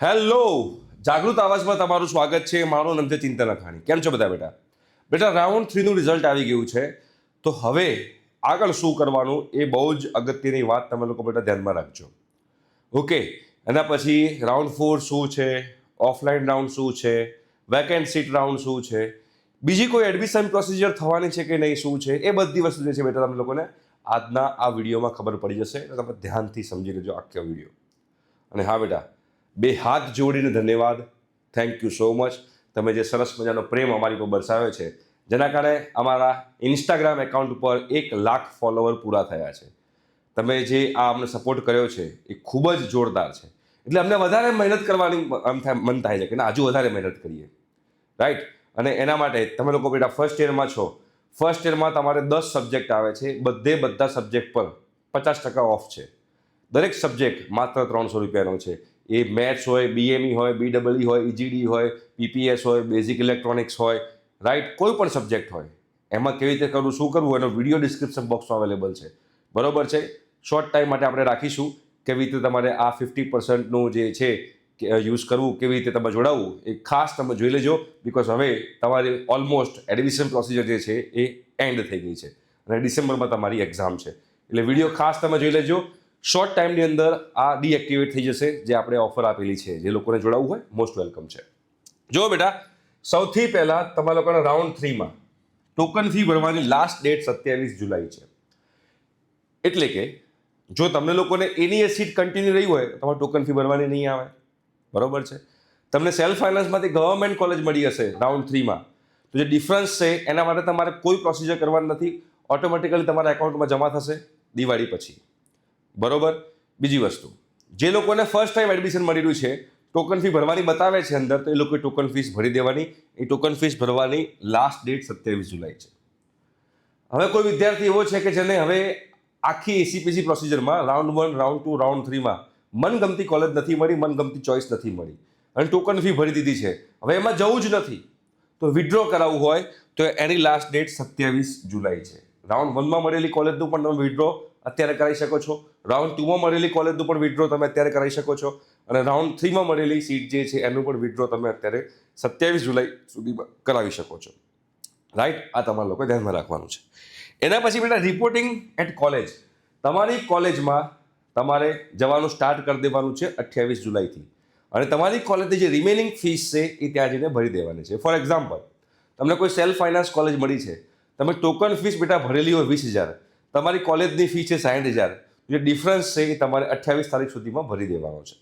Hello, જાગૃત આવાજમાં તમારું સ્વાગત છે. મારું નામ છે ચિંતન અખાણી. કેમ છો બધા બેટા? બેટા, રાઉન્ડ 3 નું રિઝલ્ટ આવી ગયું છે. તો હવે આગળ શું કરવાનું એ બહુ જ અગત્યની વાત તમે લોકો બેટા ધ્યાનમાં રાખજો. ઓકે, એના પછી રાઉન્ડ 4 શું છે, ઓફલાઈન રાઉન્ડ શું છે, વેકેન્ટ સીટ રાઉન્ડ શું છે, બીજી કોઈ એડમિશન પ્રોસિજર થવાની છે કે નહીં શું છે, એ બધી વસ્તુ જે છે બેટા તમે લોકોને આજના આ વિડીયોમાં ખબર પડી જશે. એટલે તમે ધ્યાનથી સમજી લેજો આખો વિડીયો. અને હા બેટા, બે હાથ જોડીને ધન્યવાદ, થેન્ક યુ સો મચ. તમે જે સરસ મજાનો પ્રેમ અમારી પર બરસાવ્યો છે, જેના કારણે અમારા ઇન્સ્ટાગ્રામ એકાઉન્ટ ઉપર 1 લાખ ફોલોવર પૂરા થયા છે. તમે જે આ અમને સપોર્ટ કર્યો છે એ ખૂબ જ જોરદાર છે. એટલે અમને વધારે મહેનત કરવાની મન થાય છે કે ના, હજુ વધારે મહેનત કરીએ, રાઈટ. અને એના માટે તમે લોકો બેટા ફર્સ્ટ યરમાં છો. ફર્સ્ટ યરમાં તમારે 10 સબ્જેક્ટ આવે છે. બધા સબ્જેક્ટ પર 50% ઓફ છે. દરેક સબ્જેક્ટ માત્ર 300 રૂપિયાનો છે. એ મેથ્સ હોય, બીએમઈ હોય, બીડબલઈ હોય, ઈજીડી હોય, પીપીએસ હોય, બેઝિક ઇલેક્ટ્રોનિક્સ હોય, રાઈટ, કોઈ પણ સબ્જેક્ટ હોય. એમાં કેવી રીતે કરવું, શું કરવું, એનો વિડીયો ડિસ્ક્રિપ્શન બોક્સમાં અવેલેબલ છે. બરોબર છે. શોર્ટ ટાઈમ માટે આપણે રાખીશું કેવી રીતે તમારે આ 50%નું જે છે યુઝ કરવું, કેવી રીતે તમે જોડાવવું, એ ખાસ તમે જોઈ લેજો. બિકોઝ હવે તમારી ઓલમોસ્ટ એડમિશન પ્રોસિજર જે છે એ એન્ડ થઈ ગઈ છે અને ડિસેમ્બરમાં તમારી એક્ઝામ છે. એટલે વિડીયો ખાસ તમે જોઈ લેજો. શોર્ટ ટાઈમની અંદર આ ડીએક્ટિવેટ થઈ જશે જે આપણે ઓફર આપેલી છે. જે લોકોને જોડાવવું હોય મોસ્ટ વેલકમ છે. જો બેટા, સૌથી પહેલાં તમારા લોકોના રાઉન્ડ 3માં ટોકન ફી ભરવાની લાસ્ટ ડેટ 27 જુલાઈ છે. એટલે કે જો તમને લોકોને એની એ સીટ કન્ટિન્યુ રહી હોય તો તમારે ટોકન ફી ભરવાની નહીં આવે. બરોબર છે. તમને સેલ્ફ ફાઇનાન્સમાંથી ગવર્મેન્ટ કોલેજ મળી હશે રાઉન્ડ 3માં, તો જે ડિફરન્સ છે એના માટે તમારે કોઈ પ્રોસિજર કરવાની નથી. ઓટોમેટિકલી તમારા એકાઉન્ટમાં જમા થશે દિવાળી પછી. બરોબર. બીજી વસ્તુ, જે લોકોને ફર્સ્ટ ટાઈમ એડમિશન મળી રહ્યું છે, ટોકન ફી ભરવાની બતાવે છે અંદર, તો એ લોકોએ ટોકન ફીસ ભરી દેવાની. એ ટોકન ફીસ ભરવાની લાસ્ટ ડેટ 27 જુલાઈ છે. હવે કોઈ વિદ્યાર્થી એવો છે કે જેને હવે આખી એસીપીસી પ્રોસિજરમાં રાઉન્ડ 1, રાઉન્ડ 2, રાઉન્ડ 3માં મનગમતી કોલેજ નથી મળી, મનગમતી ચોઇસ નથી મળી અને ટોકન ફી ભરી દીધી છે, હવે એમાં જવું જ નથી, તો વિથડ્રો કરાવવું હોય તો એની લાસ્ટ ડેટ 27 જુલાઈ છે. રાઉન્ડ 1માં મળેલી કોલેજનું પણ તમે વિથડ્રો અત્યારે કરાવી શકો છો. રાઉન્ડ 2માં મળેલી કોલેજનું પણ વિથડ્રો તમે અત્યારે કરાવી શકો છો. અને રાઉન્ડ 3માં મળેલી સીટ જે છે એનું પણ વિથડ્રો તમે અત્યારે 27 જુલાઈ સુધીમાં કરાવી શકો છો. રાઈટ. આ તમારા લોકો ધ્યાનમાં રાખવાનું છે. એના પછી બેટા રિપોર્ટિંગ એટ કોલેજ. તમારી કોલેજમાં તમારે જવાનું સ્ટાર્ટ કરી દેવાનું છે 28 જુલાઈથી. અને તમારી કોલેજની જે રિમેનિંગ ફીસ છે એ ત્યાં જઈને ભરી દેવાની છે. ફોર એક્ઝામ્પલ, તમને કોઈ સેલ્ફ ફાઇનાન્સ કોલેજ મળી છે, તમે ટોકન ફીસ બેટા ભરેલી હોય 20,000, તમારી કોલેજની ફી છે 60,000, જે ડિફરન્સ છે એ તમારે 28 તારીખ સુધીમાં ભરી દેવાનો છે.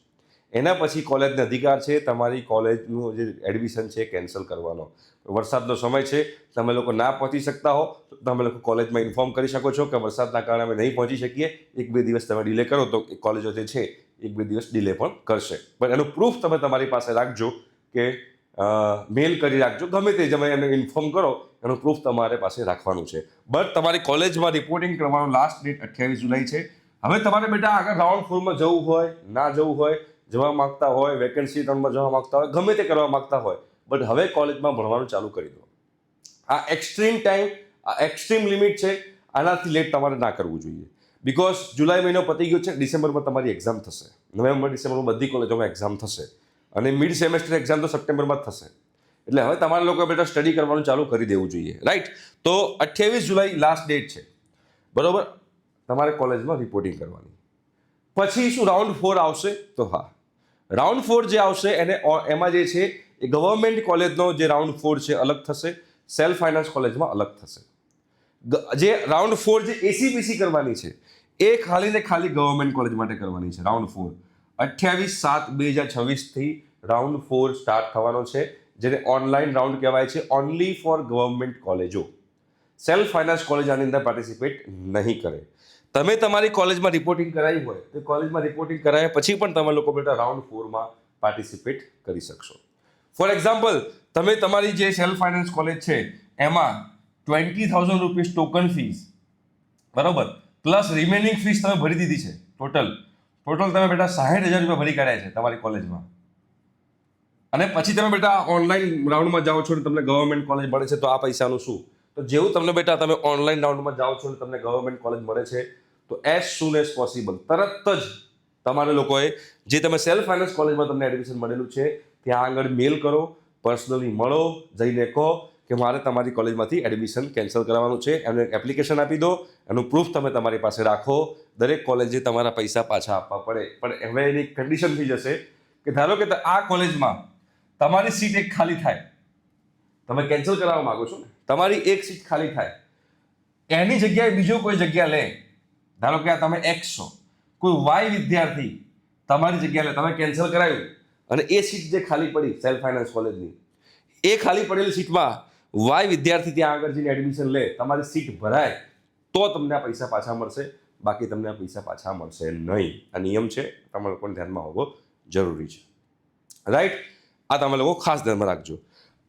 એના પછી કોલેજનો અધિકાર છે તમારી કોલેજનું જે એડમિશન છે કેન્સલ કરવાનો. વરસાદનો સમય છે, તમે લોકો ના પહોંચી શકતા હો તો તમે લોકો કોલેજમાં ઇન્ફોર્મ કરી શકો છો કે વરસાદના કારણે અમે નહીં પહોંચી શકીએ, 1-2 દિવસ તમે ડિલે કરો, તો કોલેજો જે છે 1-2 દિવસ ડિલે પણ કરશે. પણ એનું પ્રૂફ તમે તમારી પાસે રાખજો કે મેલ કરી રાખજો, ગમે તે તમે એને ઇન્ફોર્મ કરો, એનું પ્રૂફ તમારે પાસે રાખવાનું છે. બટ તમારી કોલેજમાં રિપોર્ટિંગ કરવાનું લાસ્ટ ડેટ 28 જુલાઈ છે. હવે તમારે બેટા આગળ રાઉન્ડ 4માં જવું હોય, ના જવું હોય, જવા માંગતા હોય, વેકેન્સી રાઉન્ડમાં જવા માંગતા હોય, ગમે તે કરવા માંગતા હોય, બટ હવે કોલેજમાં ભણવાનું ચાલુ કરી દો. આ એક્સ્ટ્રીમ ટાઈમ, આ એક્સ્ટ્રીમ લિમિટ છે. આનાથી લેટ તમારે ના કરવું જોઈએ. બિકોઝ જુલાઈ મહિનો પતી ગયો છે, ડિસેમ્બરમાં તમારી એક્ઝામ થશે. નવેમ્બર ડિસેમ્બરમાં બધી કોલેજોમાં એક્ઝામ થશે અને મિડ સેમેસ્ટર એક્ઝામ તો સપ્ટેમ્બરમાં જ થશે. એટલે હવે તમારા લોકો બેટા સ્ટડી કરવાનું ચાલુ કરી દેવું જોઈએ, રાઈટ. તો 28 જુલાઈ લાસ્ટ ડેટ છે. બરોબર. તમારે કોલેજમાં રિપોર્ટિંગ કરવાની. પછી શું રાઉન્ડ 4 આવશે? તો હા, રાઉન્ડ 4 જે આવશે એને એમાં જે છે એ ગવર્મેન્ટ કોલેજનો જે રાઉન્ડ 4 છે અલગ થશે, સેલ્ફ ફાઇનાન્સ કોલેજમાં અલગ થશે. જે રાઉન્ડ 4 જે એસીપીસી કરવાની છે એ ખાલી ને ખાલી ગવર્મેન્ટ કોલેજ માટે કરવાની છે. રાઉન્ડ 4 28/7/2026થી રાઉન્ડ 4 સ્ટાર્ટ થવાનો છે, જેને ઓનલાઈન રાઉન્ડ કહેવાય છે. ઓનલી ફોર ગવર્મેન્ટ કોલેજો. સેલ્ફ ફાઇનાન્સ કોલેજ આની અંદર પાર્ટિસિપેટ નહીં કરે. તમે તમારી કોલેજમાં રિપોર્ટિંગ કરાવી હોય તો કોલેજમાં રિપોર્ટિંગ કરાવ્યા પછી પણ તમે લોકો બેટા રાઉન્ડ 4માં પાર્ટિસિપેટ કરી શકશો. ફોર એક્ઝામ્પલ, તમે તમારી જે સેલ્ફ ફાઇનાન્સ કોલેજ છે એમાં 20,000 રૂપીસ ટોકન ફીસ, બરોબર, પ્લસ રિમેનિંગ ફીસ તમે ભરી દીધી છે. ટોટલ તમે બેટા 60,000 રૂપિયા ભરી કાઢ્યા છે તમારી કોલેજમાં. અને પછી તમે બેટા ઓનલાઈન રાઉન્ડમાં જાઓ છો ને તમને ગવર્મેન્ટ કોલેજ મળે છે, તો આ પૈસાનું શું? તો જેવું તમને બેટા તમે ઓનલાઈન રાઉન્ડમાં જાઓ છો ને તમને ગવર્મેન્ટ કોલેજ મળે છે, તો એઝ સૂન એઝ પોસિબલ તરત જ તમારે લોકોએ જે તમે સેલ્ફ ફાઇનાન્સ કોલેજમાં તમને એડમિશન મળેલું છે ત્યાં આગળ મેલ કરો, પર્સનલી મળો, જઈને કહો કે મારે તમારી કોલેજમાંથી એડમિશન કેન્સલ કરવાનું છે, એનું એક એપ્લિકેશન આપી દો, એનું પ્રૂફ તમે તમારી પાસે રાખો. દરેક કોલેજે તમારા પૈસા પાછા આપવા પડે, પણ હવે એની કન્ડિશન થઈ જશે કે ધારો કે આ કોલેજમાં તમારી સીટ એક ખાલી થાય, તમે કેન્સલ કરાવવા માંગો છો ને, તમારી એક સીટ ખાલી થાય, એની જગ્યાએ બીજો કોઈ જગ્યા લે, ધારો કે આ તમે એક્સ છો, કોઈ વાય વિદ્યાર્થી તમારી જગ્યા લે, તમે કેન્સલ કરાવ્યું અને એ સીટ જે ખાલી પડી સેલ્ફ ફાઇનાન્સ કોલેજની, એ ખાલી પડેલી સીટમાં વાય વિદ્યાર્થી ત્યાં આગળ જઈને એડમિશન લે, તમારી સીટ ભરાય તો તમને આ પૈસા પાછા મળશે, બાકી તમને આ પૈસા પાછા મળશે નહીં. આ નિયમ છે, તમારે લોકોને ધ્યાનમાં હોવો જરૂરી છે. રાઈટ, આ તમે લોકો ખાસ ધ્યાનમાં રાખજો.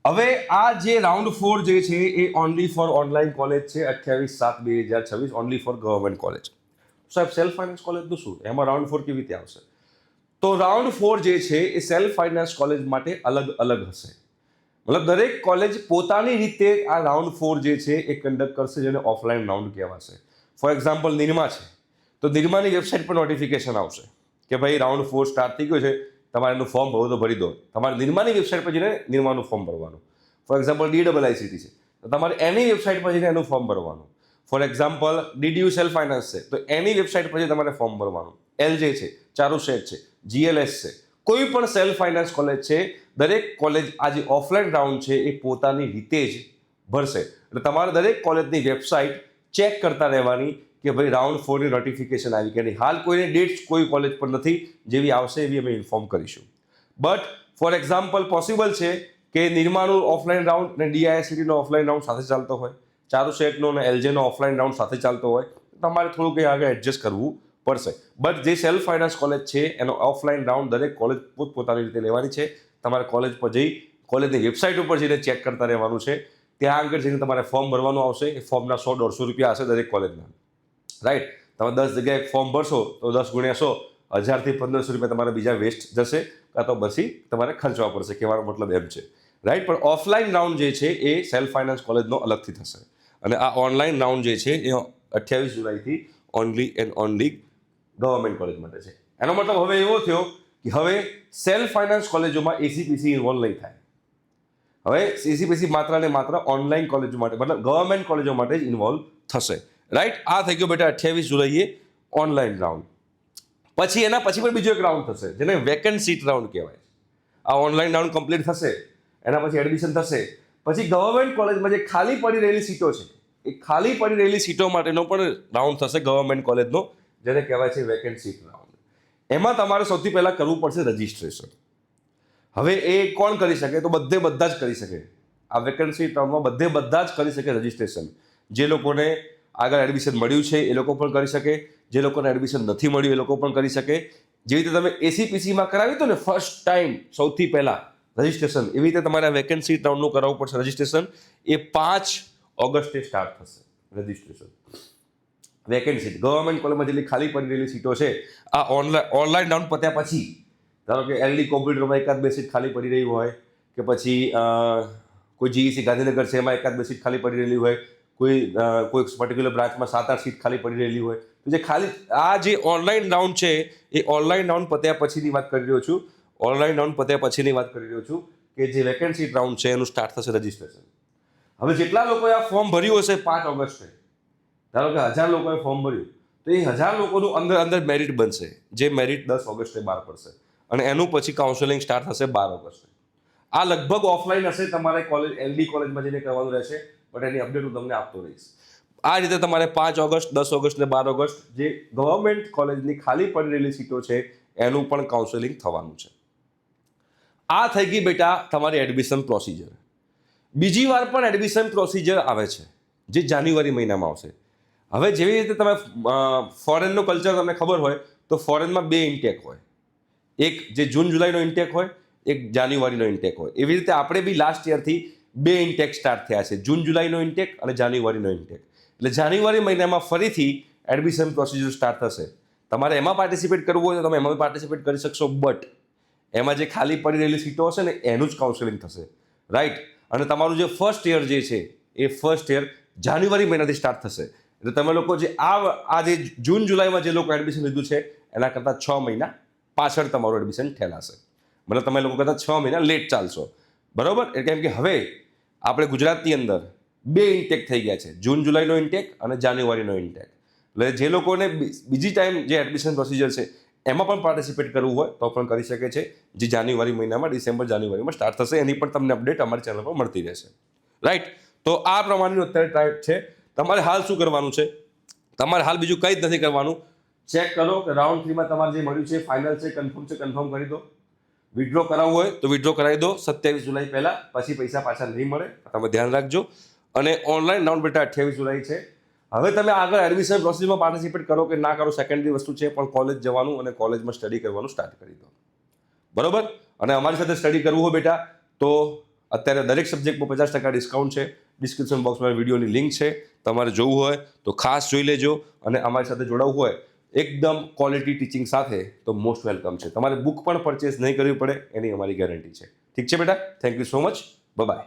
હવે આ જે રાઉન્ડ 4 જે છે એ ઓનલી ફોર ઓનલાઈન કોલેજ છે, 28/7/2026, ઓનલી ફોર ગવર્મેન્ટ કોલેજ. સાહેબ સેલ્ફ ફાઇનાન્સ કોલેજનું શું, એમાં રાઉન્ડ 4 કેવી રીતે આવશે? તો રાઉન્ડ 4 જે છે એ સેલ્ફ ફાઇનાન્સ કોલેજ માટે અલગ અલગ હશે. મતલબ દરેક કોલેજ પોતાની રીતે આ રાઉન્ડ 4 જે છે એ કન્ડક્ટ કરશે, જેને ઓફલાઈન રાઉન્ડ કહેવાશે. ફોર એક્ઝામ્પલ નિરમા છે તો નિરમાની વેબસાઇટ પર નોટિફિકેશન આવશે કે ભાઈ રાઉન્ડ 4 સ્ટાર્ટ થઈ ગયો છે, તમારે એનું ફોર્મ ભરવું તો ભરી દો. તમારે નિરમાની વેબસાઇટ પર જઈને નિરમાનું ફોર્મ ભરવાનું. ફોર એક્ઝામ્પલ DIICT છે તો તમારે એની વેબસાઇટ પર જઈને એનું ફોર્મ ભરવાનું. For example DDU self finance છે તો એની વેબસાઇટ પર તમારે ફોર્મ ભરવાનું. LJ છે, ચારુસેટ છે, GLS છે, કોઈ પણ સેલ્ફ ફાઇનાન્સ કોલેજ છે, દરેક કોલેજ આ જે ઓફલાઈન રાઉન્ડ છે એ પોતાની રીતે જ ભરશે. એટલે તમારે દરેક કોલેજની વેબસાઇટ ચેક કરતા રહેવાની કે ભાઈ રાઉન્ડ 4 ની નોટિફિકેશન આવી કે નહીં. હાલ કોઈની ડેટ્સ કોઈ કોલેજ પર નથી, જેવી આવશે એવી અમે ઇન્ફોર્મ કરીશું. બટ ફોર એક્ઝામ્પલ પોસિબલ છે કે નિરમાનું ઓફલાઈન રાઉન્ડ અને DIICT નો ઓફલાઈન રાઉન્ડ સાથે ચાલતો હોય, ચારુસેટનો અને LJ નો ઓફલાઈન રાઉન્ડ સાથે ચાલતો હોય, તમારે થોડુંક કંઈ આગળ એડજસ્ટ કરવું પડશે. બટ જે સેલ્ફ ફાઇનાન્સ કોલેજ છે એનો ઓફલાઈન રાઉન્ડ દરેક કોલેજ પોતપોતાની રીતે લેવાની છે. તમારે કોલેજ પર જઈ કોલેજની વેબસાઇટ ઉપર જઈને ચેક કરતા રહેવાનું છે. ત્યાં આગળ જઈને તમારે ફોર્મ ભરવાનું આવશે. એ ફોર્મના 100-150 રૂપિયા હશે દરેક કોલેજના. રાઈટ, તમે 10 જગ્યાએ ફોર્મ ભરશો તો 10 × 100 1000 થી 1500 રૂપિયા તમારે બીજા વેસ્ટ જશે, કાં તો પછી તમારે ખર્ચવા પડશે, કહેવાનો મતલબ એમ છે. રાઈટ, પણ ઓફલાઈન રાઉન્ડ જે છે એ સેલ્ફ ફાઇનાન્સ કોલેજનો અલગથી થશે અને આ ઓનલાઈન રાઉન્ડ જે છે એ 28 જુલાઈથી only and only government college માટે છે. એનો મતલબ હવે એવો થયો કે હવે સેલ્ફ ફાઇનાન્સ કોલેજોમાં ACPC ઇન્વોલ્વ નહીં થાય. હવે ACPC માત્ર ને માત્ર ઓનલાઈન કોલેજો માટે, મતલબ ગવર્મેન્ટ કોલેજો માટે જ ઇન્વોલ્વ થશે. રાઈટ, આ થઈ ગયો બેટા 28 જુલાઈએ ઓનલાઈન રાઉન્ડ. પછી એના પછી પણ બીજો એક રાઉન્ડ થશે જેને વેકન્ટ સીટ રાઉન્ડ કહેવાય. આ ઓનલાઈન રાઉન્ડ કમ્પ્લીટ થશે, એના પછી એડમિશન થશે, પછી ગવર્મેન્ટ કોલેજમાં જે ખાલી પડી રહેલી સીટો છે એ ખાલી પડી રહેલી સીટો માટેનો પણ રાઉન્ડ થશે ગવર્મેન્ટ કોલેજનો, જેને કહેવાય છે વેકેન્ટ સીટ રાઉન્ડ. એમાં તમારે સૌથી પહેલાં કરવું પડશે રજિસ્ટ્રેશન. હવે એ કોણ કરી શકે? તો બધા જ કરી શકે. આ વેકેન્ટ સીટ રાઉન્ડમાં બધા જ કરી શકે રજિસ્ટ્રેશન. જે લોકોને આગળ એડમિશન મળ્યું છે એ લોકો પણ કરી શકે, જે લોકોને એડમિશન નથી મળ્યું એ લોકો પણ કરી શકે. જેવી રીતે તમે ACPCમાં કરાવ્યું હતું ને ફર્સ્ટ ટાઈમ સૌથી પહેલાં રજિસ્ટ્રેશન, એવી રીતે તમારે વેકેન્ટ સીટ રાઉન્ડનું કરાવવું પડશે રજિસ્ટ્રેશન. એ 5 ઓગસ્ટે સ્ટાર્ટ થશે રજિસ્ટ્રેશન. વેકેન્ટ સીટ ગવર્મેન્ટ કોલેજમાં જેટલી ખાલી પડી રહેલી સીટો છે આ ઓનલાઈન રાઉન્ડ પત્યા પછી, ધારો કે LD કોમ્પ્યુટરમાં 1-2 સીટ ખાલી પડી રહી હોય, કે પછી કોઈ GEC ગાંધીનગર છે એમાં 1-2 સીટ ખાલી પડી રહેલી હોય, કોઈ પર્ટિક્યુલર બ્રાન્ચમાં 7-8 સીટ ખાલી પડી રહેલી હોય, તો જે ખાલી આ જે ઓનલાઈન રાઉન્ડ છે એ ઓનલાઈન રાઉન્ડ પત્યા પછીની વાત કરી રહ્યો છું. ઓનલાઈન રાઉન્ડ પત્યા પછીની વાત કરી રહ્યો છું કે જે વેકેન્ટ સીટ રાઉન્ડ છે એનું સ્ટાર્ટ થશે રજિસ્ટ્રેશન. હવે જેટલા લોકોએ આ ફોર્મ ભર્યું હશે 5 ઓગસ્ટે, ધારો કે 1000 લોકોએ ફોર્મ ભર્યું, તો એ 1000 લોકોનું અંદર મેરિટ બનશે, જે મેરિટ 10 ઓગસ્ટે બહાર પડશે અને એનું પછી કાઉન્સેલિંગ સ્ટાર્ટ થશે 12 ઓગસ્ટે. આ લગભગ ઓફલાઈન હશે, તમારે કોલેજ LD કોલેજમાં જઈને કરવાનું રહેશે, બટ એની અપડેટ હું તમને આપતો રહીશ. આ રીતે તમારે 5 ઓગસ્ટ, 10 ઓગસ્ટ ને 12 ઓગસ્ટ જે ગવર્મેન્ટ કોલેજની ખાલી પડી રહેલી સીટો છે એનું પણ કાઉન્સેલિંગ થવાનું છે. આ થઈ ગઈ બેટા તમારી એડમિશન પ્રોસિજર. બીજી વાર પણ એડમિશન પ્રોસિજર આવે છે જે જાન્યુઆરી મહિનામાં આવશે. હવે જેવી રીતે તમે ફોરેનનું કલ્ચર તમને ખબર હોય તો ફોરેનમાં 2 ઇન્ટેક હોય, એક જે જૂન જુલાઈનો ઇન્ટેક હોય, એક જાન્યુઆરીનો ઇન્ટેક હોય. એવી રીતે આપણે બી લાસ્ટ યરથી 2 ઇન્ટેક સ્ટાર્ટ થયા છે, જૂન જુલાઈનો ઇન્ટેક અને જાન્યુઆરીનો ઇન્ટેક. એટલે જાન્યુઆરી મહિનામાં ફરીથી એડમિશન પ્રોસિજર સ્ટાર્ટ થશે. તમારે એમાં પાર્ટિસિપેટ કરવું હોય તો તમે એમાં પાર્ટિસિપેટ કરી શકશો, બટ એમાં જે ખાલી પડી રહેલી સીટો હશે ને એનું જ કાઉન્સેલિંગ થશે. રાઈટ, અને તમારું જે ફર્સ્ટ યર જે છે એ ફર્સ્ટ યર જાન્યુઆરી મહિનાથી સ્ટાર્ટ થશે. એટલે તમે લોકો જે આ જે જૂન જુલાઈમાં જે લોકો એડમિશન લીધું છે એના કરતાં 6 મહિના પાછળ તમારું એડમિશન ઠેલાશે. મતલબ તમે લોકો કરતાં 6 મહિના લેટ ચાલશો, બરાબર? કેમ કે હવે આપણે ગુજરાતની અંદર 2 ઇન્ટેક થઈ ગયા છે, જૂન જુલાઈનો ઇન્ટેક અને જાન્યુઆરીનો ઇન્ટેક. એટલે જે લોકોને બીજી ટાઈમ જે એડમિશન પ્રોસિજર છે એમાં પણ પાર્ટિસિપેટ કરવું હોય તો પણ કરી શકે છે, જે જાન્યુઆરી મહિનામાં, ડિસેમ્બર જાન્યુઆરીમાં સ્ટાર્ટ થશે. એની પણ તમને અપડેટ અમારી ચેનલ પર મળતી રહેશે, રાઈટ? તો આ પ્રમાણેનું અત્યારે ટાઈપ છે. તમારે હાલ શું કરવાનું છે? તમારે હાલ બીજું કંઈ જ નથી કરવાનું. ચેક કરો કે રાઉન્ડ 3માં તમારે જે મળ્યું છે ફાઇનલ છે, કન્ફર્મ કરી દો. વિડ્રો કરાવવું હોય તો વિડ્રો કરાવી દો 27 જુલાઈ પહેલાં, પછી પૈસા પાછા નહીં મળે, તમે ધ્યાન રાખજો. અને ઓનલાઈન રાઉન્ડ બેટા 28 જુલાઈ છે. હવે તમે આગળ એડમિશન પ્રોસેસમાં પાર્ટિસિપેટ કરો કે ના કરો, સેકન્ડરી વસ્તુ છે, પણ કોલેજ જવાનું અને કોલેજમાં સ્ટડી કરવાનું સ્ટાર્ટ કરી દો, બરોબર? અને અમારી સાથે સ્ટડી કરવું હોય બેટા તો અત્યારે દરેક સબ્જેક્ટમાં 50% ડિસ્કાઉન્ટ છે. ડિસ્ક્રિપ્શન બોક્સમાં વિડીયોની લિંક છે, તમારે જોવું હોય તો ખાસ જોઈ લેજો. અને અમારી સાથે જોડાવવું હોય એકદમ ક્વોલિટી ટીચિંગ સાથે તો મોસ્ટ વેલકમ છે. તમારે બુક પણ પરચેસ નહીં કરવી પડે એની અમારી ગેરંટી છે. ઠીક છે બેટા? Thank you so much. By.